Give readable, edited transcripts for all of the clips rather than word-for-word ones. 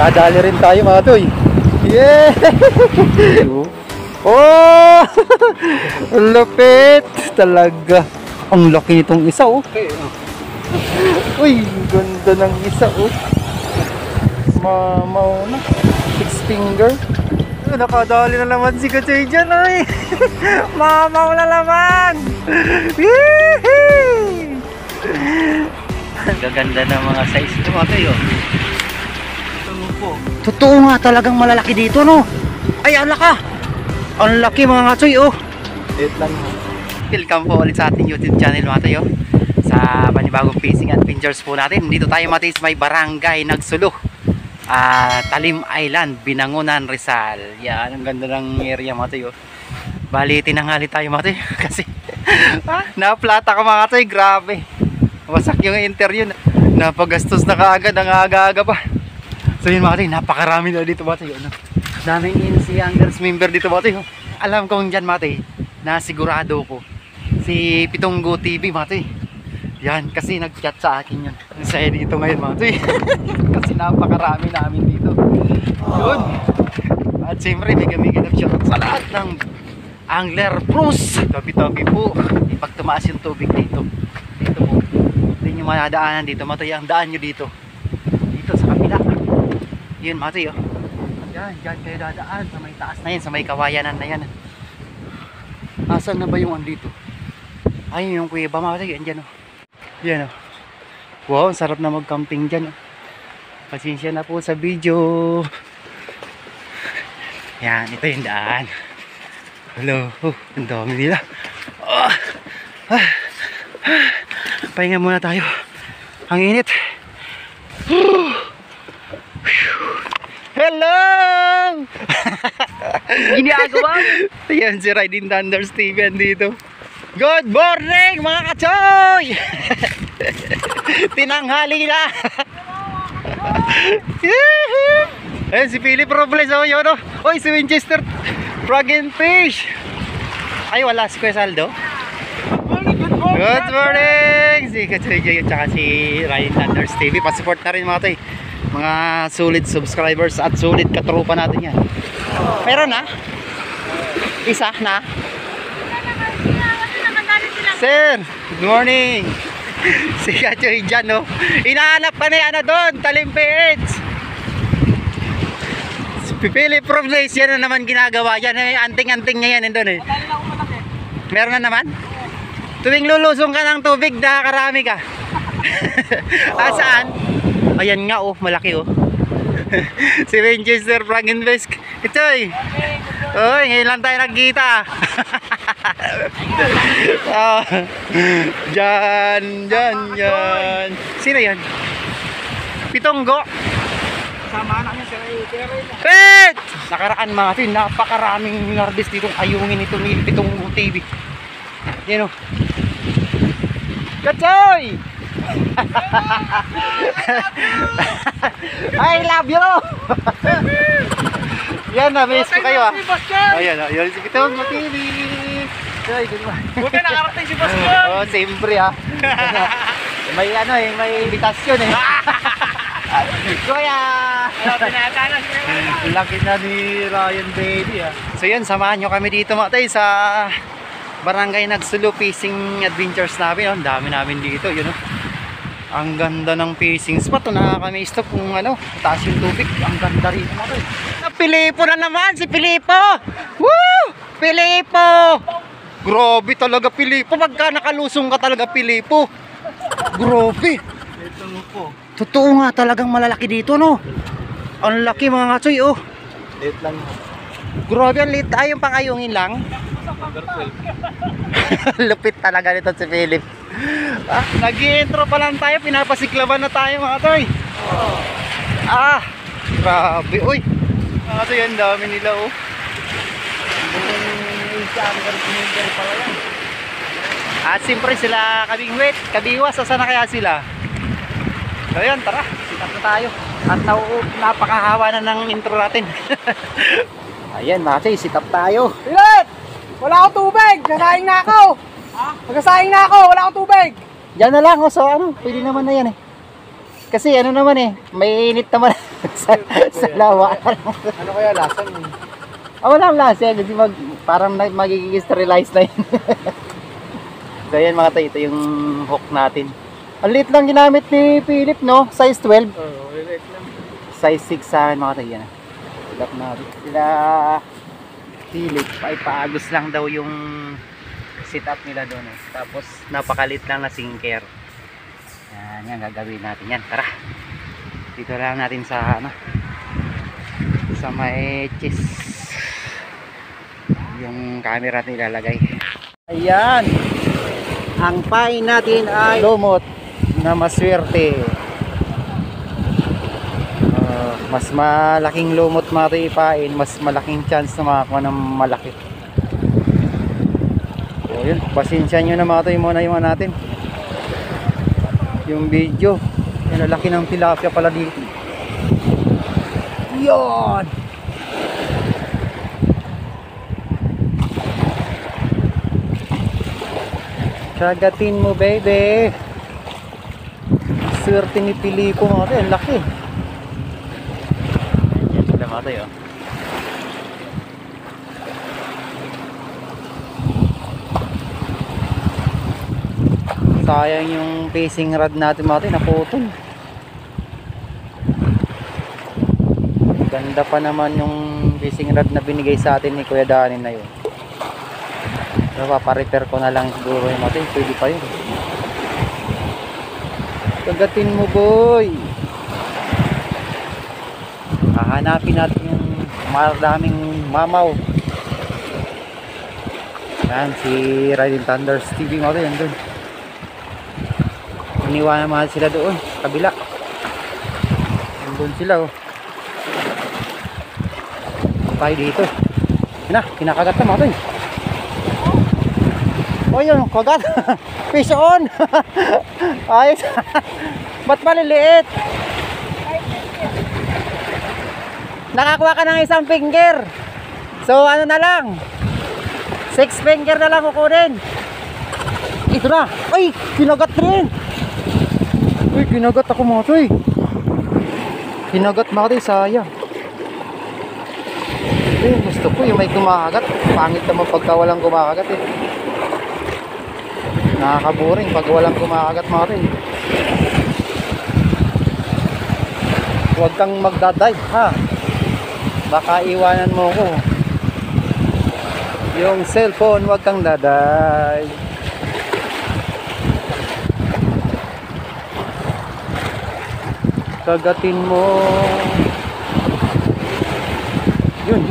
Kadali rin tayo mga toy. Yeah! Oh! Lupit! Talaga. Ang laki nitong isa oh. Uy, ganda ng isa oh. Mamaw na. 6 finger. Nakadali na naman si Kachoy dyan ay. Mamaw na naman. Gaganda ng mga size ito mga kayo. Totoo nga talagang malalaki dito no. Ay ang laka. Ang laki mga Kachoy oh. Wait lang. Welcome po ulit sa ating YouTube channel mga kayo. Sa panibagong fishing adventures po natin. Dito tayo matis may barangay Nagsulo. Talim Island, Binangonan, Rizal. Yan, ang ganda ng area mga tayo. Bali, tinanghali tayo mga tayo. Kasi, naplata ka mga tayo. Grabe. Wasak yung interview. Napagastos na kaagad, ang aga-aga pa. So yun mga tayo, napakarami na dito mga tayo. Daming NC Anglers member dito mga tayo. Alam kong dyan mga tayo, na sigurado ko. Si Pitonggo TV mga tayo. Yan, kasi nag-chat sa akin yun. Saya dito ngayon mga toy. Kasi napakarami namin dito. Yun. At siyempre, may gamigin of shoutout sa lahat ng angler pros. Tabi-tabi po. Pag tumaas yung tubig dito. Dito po. Hindi nyo manadaanan dito. Mga toy, ang daan nyo dito. Dito sa kapila. Yun mga toy. Oh. Yan, dyan kayo dadaan. Sa may taas na yan. Sa may kawayanan na yan. Asan na ba yung andito? Ayun yung kuweba mga toy. Andyan o. Yan o. Wow, sarap na mag-camping dyan. Pasensya na po sa video. Yan, ito yung daan. Hello. Ang dami nila. Pahinga muna tayo. Ang init. Hello! Ginagawa? Yan si Riding Thunder Steven dito. Good morning mga Kachoy! Tinanghali na. Eh si Philip Robles oh yun oh. Oy si Winchester Frog and Fish. Ay wala si Kuya Saldo. Good morning. Si Kachoy at saka si Ryan Thunders TV. Pasupport na rin mga toy. Mga solid subscribers at solid katrupa natin yan. Meron na? Isa na? Sir, good morning. Si Kachoy dyan, no? Inahanap pa na yan doon, Talim PH. Si Philip Robles, yan na naman ginagawa. Yan, anting-anting niya yan doon eh. Meron na naman? Tuwing lulusong ka ng tubig, nakakarami ka. Saan? Ayan nga, oh, malaki, oh. Si Winchester Frankenbesk. Kachoy. Oy, ngayon lang tayo nagkita. Diyan. Sino yan? Pitonggo. Sama na niya si Pet! Nakaraan mga tin, napakaraming nardis ditong ayungin ito ni Pitonggo TV. Yan o. Kachoy! I love you! Yan na, miss ko kayo ah. Ayan o, yun si Pitonggo TV. Ay, buti nakarating si Boss John. Oh, siyempre ah. May ano eh, may invitasyon eh. Kuya! Laki na ni Ryan baby ah. So yun, samahan nyo kami dito mga tayo sa Barangay Nagsulo Fishing Adventures namin. Ang dami namin dito, yun oh. Ang ganda ng fishing spot. Nakakami stop kung ano, taas yung tubig. Ang ganda rin mga tayo. Pilipo na naman, si Pilipo! Woo! Pilipo! Grabe talaga Pilipo. Pagka nakalusong ka talaga Pilipo. Grabe. Ito po. Totoo nga talagang malalaki dito no. Ang laki mga Kachoy oh. Liit lang. Grabe ang liit. Ay yung pangayungin lang. Lupit talaga nito si Philip. Nag-i-intro pa lang tayo. Pinapasiklaban na tayo mga Kachoy. Grabe. Uy. Mga Kachoy ang dami nila oh. At siyempre sila Kabingwit, Kabiwas, saan na kaya sila? So yun, tara, sikat na tayo. At napakahawa na ng intro natin. Ayan mga Kachoy, sit up tayo. Pilit! Wala akong tubig! Nasaing na ako! Nagsasaing na ako! Wala akong tubig! Diyan na lang, so ano, pwede naman na yan eh. Kasi ano naman eh, may init naman. sa lawa. Ano kaya lasa nun? Walang lasa. Kasi parang magiging sterilized na yun. So yan mga tayo, ito yung hook natin. Ang liit lang ginamit ni Philip, no? Size 12. Oo, liit lang. Size 6 sa akin mga tayo. Yan. Silap natin. Sila Philip, ay paagos lang daw yung setup nila doon. Tapos napakalit lang na sinker. Yan gagawin natin yan. Tara. Dito lang natin sa sa may chest yung camera natin ilalagay. Ayan. Ang pain natin ay lumot na maswerte. Mas malaking lumot mga ipain, mas malaking chance na makakuha ng malaki. So yun, pasensya nyo na mga tayo muna yung natin yung video. Yan, laki ng tilapia pala dito. Yun. Kagatin mo baby. Swerte ni Pilipo mga tayo, ang laki. Yan sila mga tayo. Sayang yung fishing rod natin mga tayo, naputol. Ganda pa naman yung fishing rod na binigay sa atin ni Kuya Dani na yun. So paparepair ko na lang siguro yung mga tayo, pwede pa yun. Kagatin mo boy. Hahanapin natin yung maraming mamaw. Yan si Riding Thunders TV mga tayo, yan dun. Iniwanan mahal sila doon, kabila. Doon sila oh. Tayo dito. Na, kinakagat na mga tayo. Oh yun, kagat. Fish on. Ayos. Ba't maliliit? Nakakuha ka ng isang finger. So ano na lang, 6 finger na lang kukunin. Ito na. Ay, kinagat rin. Uy, kinagat ako mga toy. Kinagat mga toy, sayang. Eh, gusto ko yung may kumakagat. Pangit naman pagka walang kumakagat eh. Nakakaboring pag walang kumakagat mga toy. Huwag kang magdadive ha. Baka iwanan mo ko. Yung cellphone, huwag kang dadive. Kagatin mo. Yun.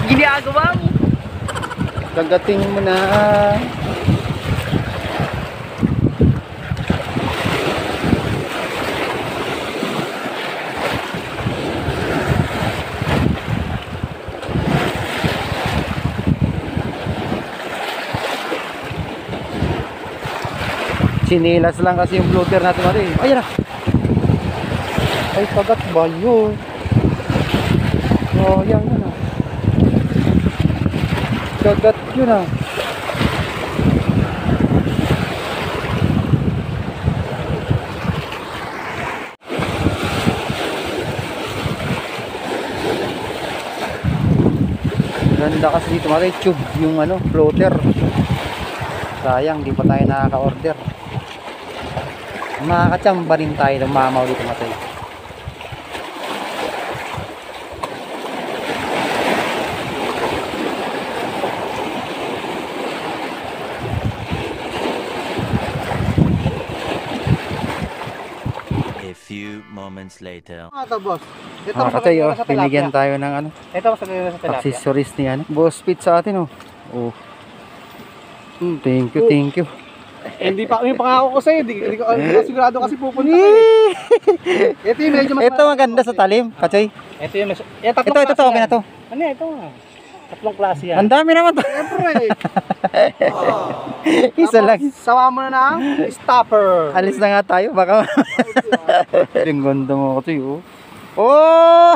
Ginagawa mo. Kagatin mo na. Sinilas lang kasi yung floater natin natin. Ayan na. Ay, kagat ba yun? Oh, yan na. Kagat yun ah. Ganda kasi dito mga tube yung ano, floater. Sayang, di pa tayo nakaka-order. Makakachamba rin tayo ng mamaw dito mga tayo. Moments later. Ito boss. Ito Katay, oh, binigyan tayo ng ano, Ito mas maganda sa tilapia. accessories ni ano, Boss Pete sa atin oh. Oh. Thank you. Hindi pa, yung pangako ko sa'yo, hindi ko sigurado kasi pupunta ka eh. Ito yung medyo mas Ito maganda sa talim, Kachoy. Ito yung Ito, okay na to. Ano ito? Tatlong klase yan. Ang dami naman to. Siyempre. Isa lang. Sawa mo na ng stopper. Alis na nga tayo, baka. Ang ganda mo, Kachoy, oh. Oh!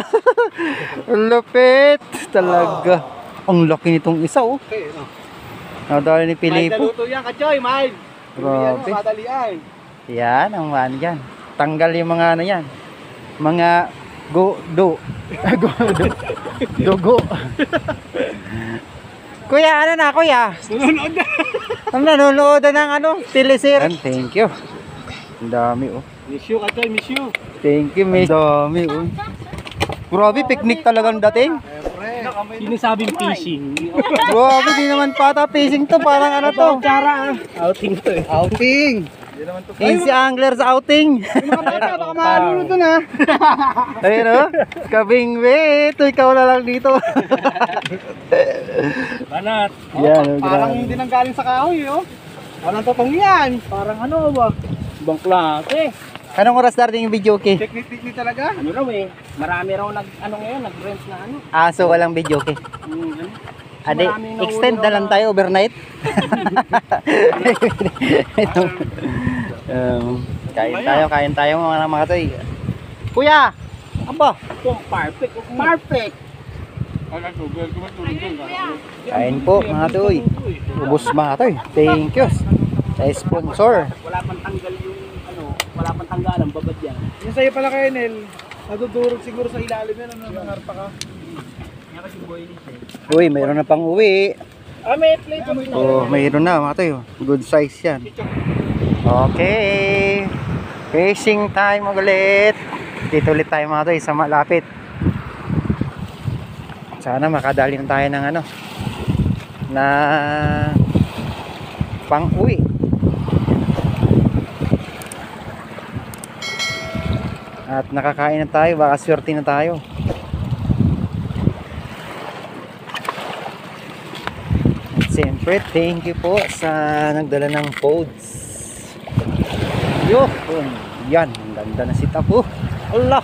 Lupit! Talaga. Ang laki nitong isa, oh. Okay, no. Nadali ni Mild na Pilipo. luto yan, Kachoy, mild. Grabe. Madalian. Yan, ang ano yan. Tanggal yung mga ano yan. Mga dugo. Kuya, ano na, kuya? Nanonood na. Ang nanonood na ng ano, teleserye. Thank you. Ang dami, oh. Miss you, Kachoy, miss you. Thank you, miss. Dami, oh. Grabe, picnic talagang dating. Siyempre. Sinasabing fishing. Grabe, di naman pata fishing to. Parang ano to. Tsara. Outing to eh. Outing. Easy angler sa outing. Yung mga bata, baka mahalulod dun ha. Ayun, oh. Kabingwe. Ito, ikaw na lang dito. Banat. Yan, oh, Parang grabe. hindi nang galing sa kahoy, oh. Walang totong yan. Parang ano ba? Ibang klase. Anong oras darating yung video, okay? Technique talaga. Ano raw eh. Marami raw nag-rent na ano. Ah, so walang video, okay? Ano? Ade, extend na lang tayo overnight. Kain tayo mga toy. Kuya! Aba! Perfect. Perfect. Kain po mga toy. Ubus mga toy. Thank you. Sa sponsor. Wala pang tanggal yung ano, wala pang tanggal ang babad yan. Yung sa'yo pala kay Nel, nadudurog siguro sa ilalim yan, ano, nangarpa ka. Yan kasi boy ni Sel. Uy, mayroon na pang uwi. May plate mo ito. Oh, mayroon na mga toy. Good size yan. Okay. Fishing time ulit. Dito ulit tayo mga toy sa malapit. Sana makadali na tayo ng ano na pang uwi. At nakakain na tayo, baka swerte na tayo. At siyempre, thank you po sa nagdala ng pods. Yun, yan, ang ganda na sita po. Allah,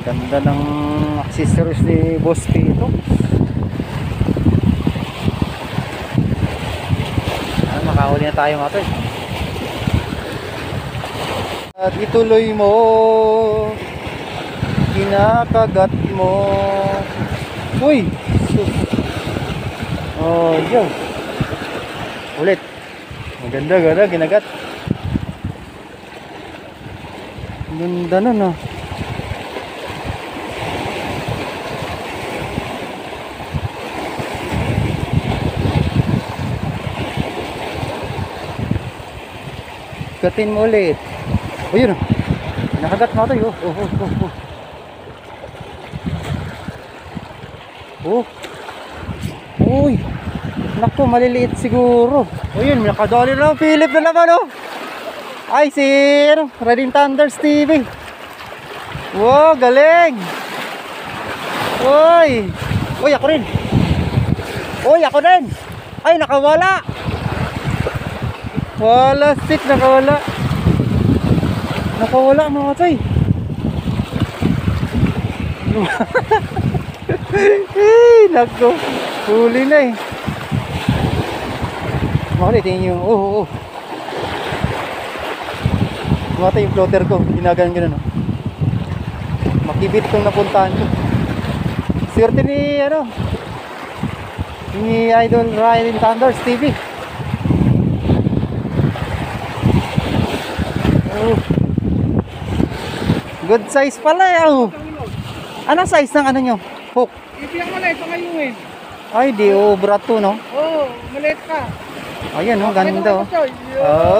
ganda ng accessories ni Boss Pito. Makahuli na tayo mga tol. At ituloy mo, kinakagat mo. Uy! Oh, yun. Ulit. Maganda, ganda, kinagat. Ganda na no. Gatin mo ulit. O yun o. Nakagat mo tayo. Uy. Naku, maliliit siguro. O yun, nakadali na. Philip na naman o. Ay, si Reading Thunders TV. Wow, galing. Uy. Uy, ako rin. Uy, ako rin. Ay, nakawala. Wala, stick, nakawala. Nakawala mga tay. Eh, nako. Huli na eh. Makali, tingin yung, Matay yung floater ko, ginagan-ganan. Makibit kong napuntahan ko. Swerte ni, ni Idol Reading Thunders TV. Good size pala eh. Anong size ng ano nyo? Hook? Ibigyan mo na ito ngayunin. Ay, di obra to, no? Oo, maliit ka. Ayan, no? Ganda, oh.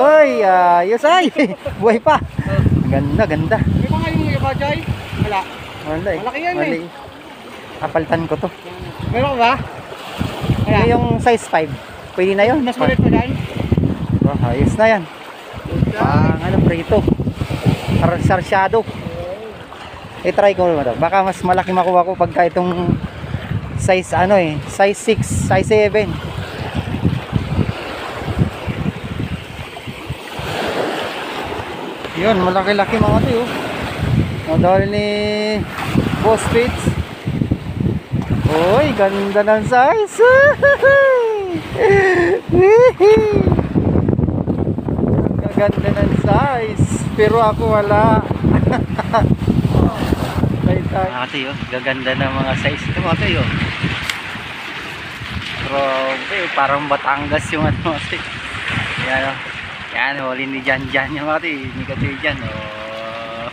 Ay, ayos ay. Buhay pa. Ganda, ganda. May mga yung iba, Jai? Wala. Wala eh. Malaki yan Mali. Kapalitan ko to. Meron ba? Wala. Ito yung size 5. Pwede na yun. Mas maliit pa dyan? Ayos na yan. Ano, prito. Sarsyado. I-try ko naman daw. Baka mas malaki makuha ko pagka itong size size 6, size 7. Yun, malaki-laki mga ito oh. Nadali ni Boss Fitz. Uy, ganda ng size. Ganda ng size. Pero ako wala. Mga ito yun, gaganda ng mga size. Ito mga ito yun. Grabe, parang Batangas yung ano mga ito. Yan o. Yan, huli ni Jan yung mga ito. Hindi ka ito dyan. Oh.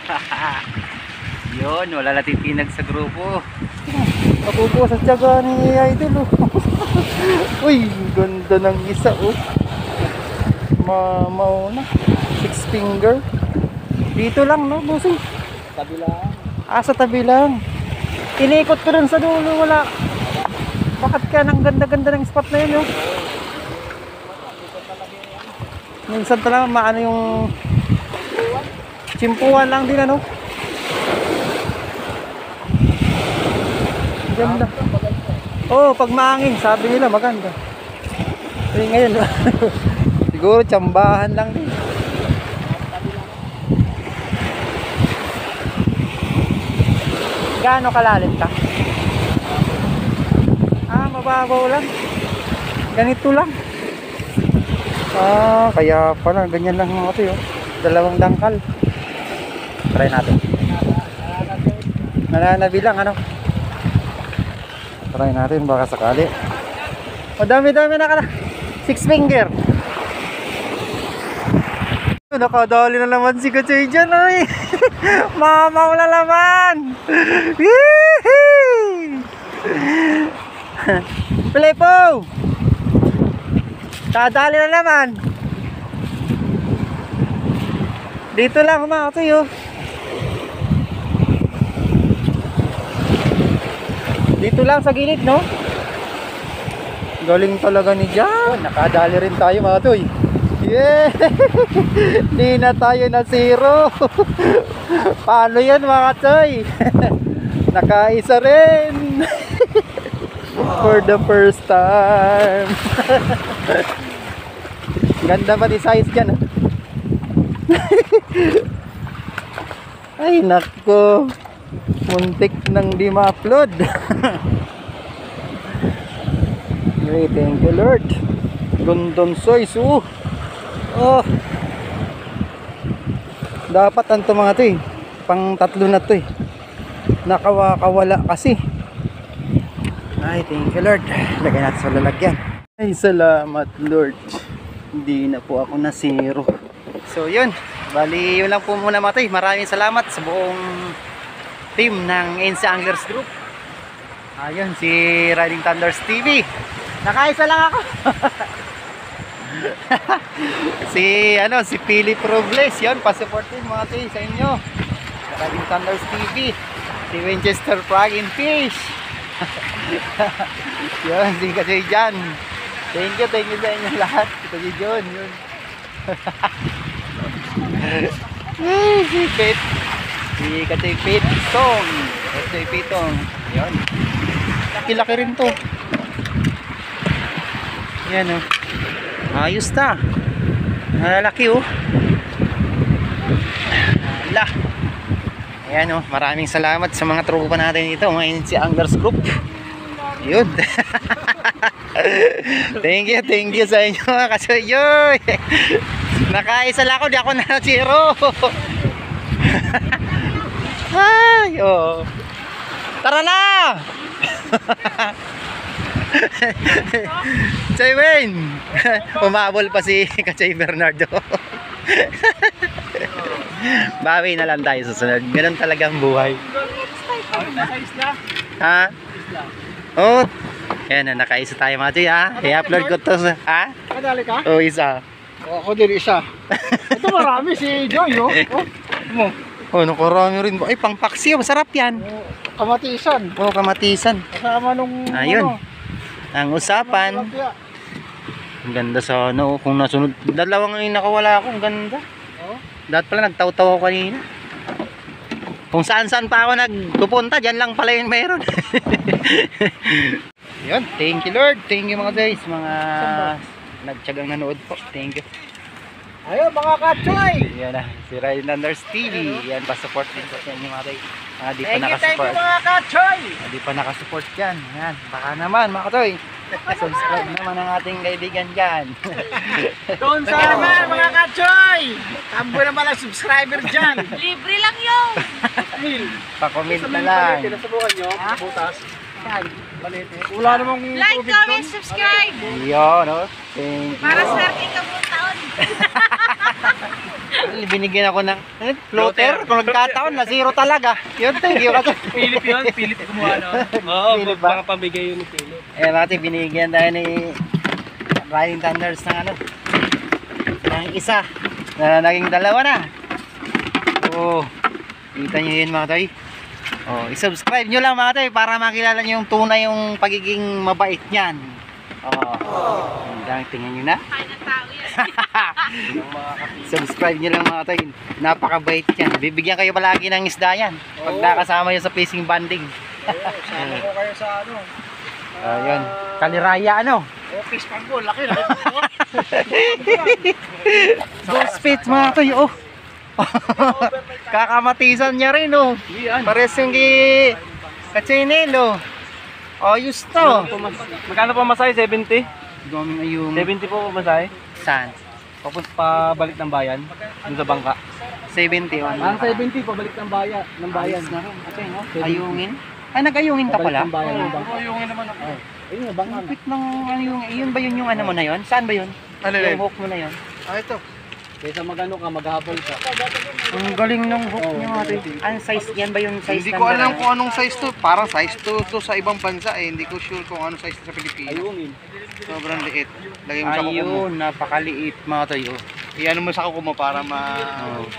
Yun, wala natitinag sa grupo. Napupo sa tiyaga ni Idol oh. Uy, ganda ng isa oh. Mauna 6 finger. Dito lang no, bossing. Tabi lang. Sa tabi lang. Inikot ko dun sa dulo, wala. Bakit kaya ang ganda-ganda ng spot na yun oh. Minsan talaga maano yung chimpuan lang din ano. Ganda. Oh, pag maangin, sabi nila maganda. Eh ngayon, siguro tsambahan lang din. Gaano kalalim ka? Mababaw lang. Ganito lang. Kaya pala ganyan lang mga ito, oh. Dalawang dangkal. Try natin. Nananabi lang ano. Try natin baka sakali. Dami-dami na ka na. 6 finger. Nakadali na naman si Kachoy dyan ay. Mamaw na naman. Play po. Kadali na naman. Dito lang mga Kachoy oh. Dito lang sa gilid, no? Galing talaga ni Jan. Nakadali rin tayo mga Toy. Yeah! Di na tayo na zero. Paano yan mga Toy? Nakaisa rin. For the first time. Ganda pa di size dyan. Ay nako. Muntik nang di ma-upload. Okay, thank you Lord. Gandong size oh. Dapat ang mga to eh. Pang tatlo na to eh. Nakawala kasi. Ay, thank you Lord. Lagay natin sa lalagyan. Ay, salamat Lord. Hindi na po ako na zero. So yun. Bali yun lang po muna mga to. Maraming salamat sa buong team ng NC Anglers Group. Ayun, si Riding Thunders TV. Nakaisa lang ako. si Philip Robles, yun, pa-support din mga tayo sa inyo. Riding Thunders TV. Si Winchester Frog and Fish. Yun, si Kachoy dyan. Thank you sa inyo lahat. Kachoy John, yun. Si Pete. Si Kachoy Pitong. Kachoy Pitong. Yun. Laki-laki rin to. Yan o. Ayos ta. Laki o. Ala. Ayan o. Maraming salamat sa mga tropa natin dito. Mga NC Anglers Group. Yun. Thank you sa inyo. Kasi yun. Nakaisa lang ako. Di ako na zero. Ay, oh. Tara na! Choy Wayne! Umabol pa si Kachoy Bernardo. Bawi na lang tayo sa sunod. Ganun talaga ang buhay. Ha? Oh, ayan na, nakaisa tayo mga Choy ha. I-upload ko to sa... Ha? Kadali ka? Oo, isa. Ako din isa. Ito marami si Joy oh. Oh, nakarami rin. Ay, pang paksiw. Masarap yan. Kamatisan. Oh, kamatisan. Kasama nung Ayun. Ang usapan. Ang ganda sa ano. Kung nasunod. Dalawang yung nakawala ako. Ang ganda. Oh. Dapat pala nagtaw-taw ako kanina. Kung saan-saan pa ako nagpupunta, dyan lang pala yung mayroon. Yun. Thank you Lord. Thank you mga guys. Mga nagtsagang nanood po. Thank you. Ayun mga katsoy! Yan na, si Ryan Landers TV. Yan, pa-support din po yan yung mga tayo. Di pa Thank you nakasupport. mga katsoy! Di pa nakasupport yan. Yan, baka naman mga katoy. Subscribe naman ang ating kaibigan dyan. Doon sa naman mga katsoy! Tambo naman ang subscriber dyan! Libre lang yun. Pa-comment na lang. Nasubukan nyo? Butas? Yan, balete. Wala namang Like, tubig comment, doon. subscribe. Yun, no? Thank Para you. swerte ka buong taon. Binigyan ako ng floater. Kung nagkataon na zero talaga. Yun, thank you. Philip yun? Philip kumuha no? Oo, Philip ba? mga pamigay yun ni Philip. Eh, natin binigyan tayo ni Ryan Thunders ng ano, ng isa na naging dalawa na. Oh, kita nyo yun mga toy. Oh, i-subscribe nyo lang mga toy para makilala nyo yung tunay yung pagiging mabait niyan. Oh, tingnan nyo na. Kain ng tao yan. Subscribe nyo lang mga toy. Napakabait yan. Bibigyan kayo palagi ng isda yan pag nakasama nyo sa fishing banding. Sama ko kayo sa ano? Ayun, Kaliraya ano. Fish pangko, laki na. Ghost Pits mga toy, oh. Kakamatisan niya rin, oh. Pares yung kachinel, oh. Ayos to. Magkano pa masay? 70? Gaming ayun. 70 po masay? Saan? Papunta pa balik ng bayan, dun sa bangka. 70 on. Ang 70 pabalik ng bayan, Ayos na rin. Okay, no? Ayungin. Ay, nag-ayungin ka pala? ng bayan ng bangka. Ayungin naman ako. Ayun yung bangka. Kapit ng ano yung, yun ba yun yung ano mo na yun? Saan ba yun? Ano Yung hook mo na yun? Ito. Kaysa magano ka, maghabol ka. Ang galing ng hook niya mga toy. Ang size, yan ba yung size? Hindi ko alam kung anong size to. Parang size to sa ibang bansa eh. Hindi ko sure kung anong size to sa Pilipinas. Ayungin. Sobrang liit. Lagay mo sa kuko mo. Ayun, napakaliit mga toy, oh. Iyan mo sa kuko mo para Oh.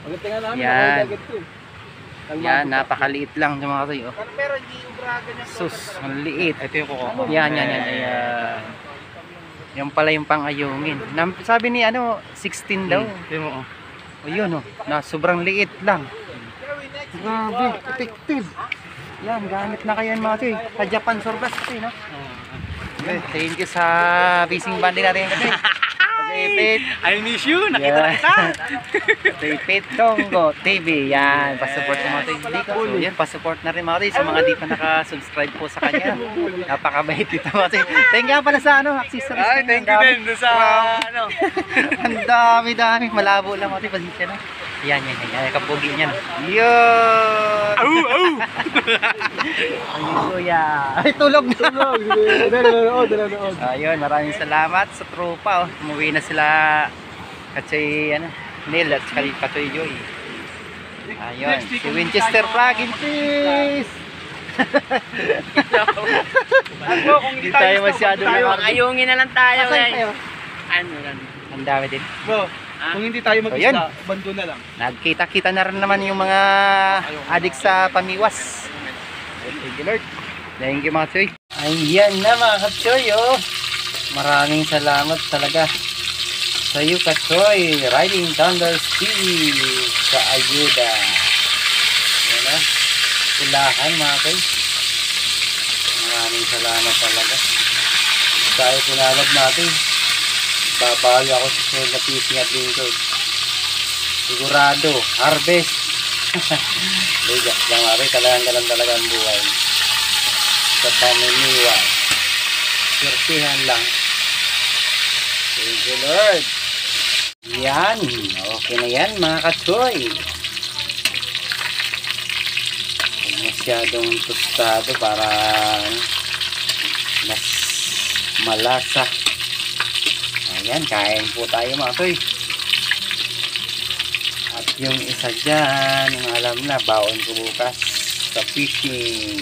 Pagdating namin, Yan. nakadagat to. Yan, napakaliit lang yung mga toy, oh. Pero hindi ubraga niya. Sus, ang liit. Ito yung kuko ko. Yan. Ayan. Yan pala yung pang-ayungin. Sabi ni ano, 16 daw. Tingnan mo. Ayun, oh. Na sobrang liit lang. Grabe, effective. Yan, gamit na kayo mga toy. Sa Japan Surplus kasi, no? Yan, thank you sa fishing banding natin kasi. Pag-ipit. I miss you, nakita na kita. Pag-ipit Tongo TV. Yan, pasupport sa mga toy. Hindi ko. So, yan, pasupport na rin mga toy sa mga di pa nakasubscribe po sa kanya. Napakabait dito mga toy. Thank you pala sa ano, accessories. Ay, thank you din doon sa ano. Ang dami. Malabo lang mga toy. Pasensya na. Yan. Kapugi niyan. Yun! Ayun, kuya. Ay, tulog na. Nanonood. Ayun, maraming salamat sa tropa. Oh. Umuwi na sila kasi Neil at Katoy Joy. Ayun, si Winchester Plug-in Fish. Hindi tayo masyado Ayungin na lang tayo. Asan kayo? Ano lang. Ang dami din. Bro, kung hindi tayo Ayun. mag-isda, bando na lang. Nagkita-kita na rin naman yung mga adik sa pamiwas. Thank you Lord. Thank you mga Choy. Ayan na mga Choy, oh. Maraming salamat talaga sa iyo Choy. Riding Thunders TV sa ayuda. Yan na. Ulahan mga Choy. Maraming salamat talaga. Dahil pinalad natin. Babawi ako sa soul na fishing adventure. Sigurado, harvest. Ligas lang nga rin, talagang talaga ang buhay. Sa pamimiwa. Sirtihan lang. Thank you Lord. Yan, okay na yan mga katsoy. Huwag masyadong tostado para mas malasa. Ayan, kain po tayo mga toy. At yung isa dyan, yung alam na, baon ko bukas sa fishing.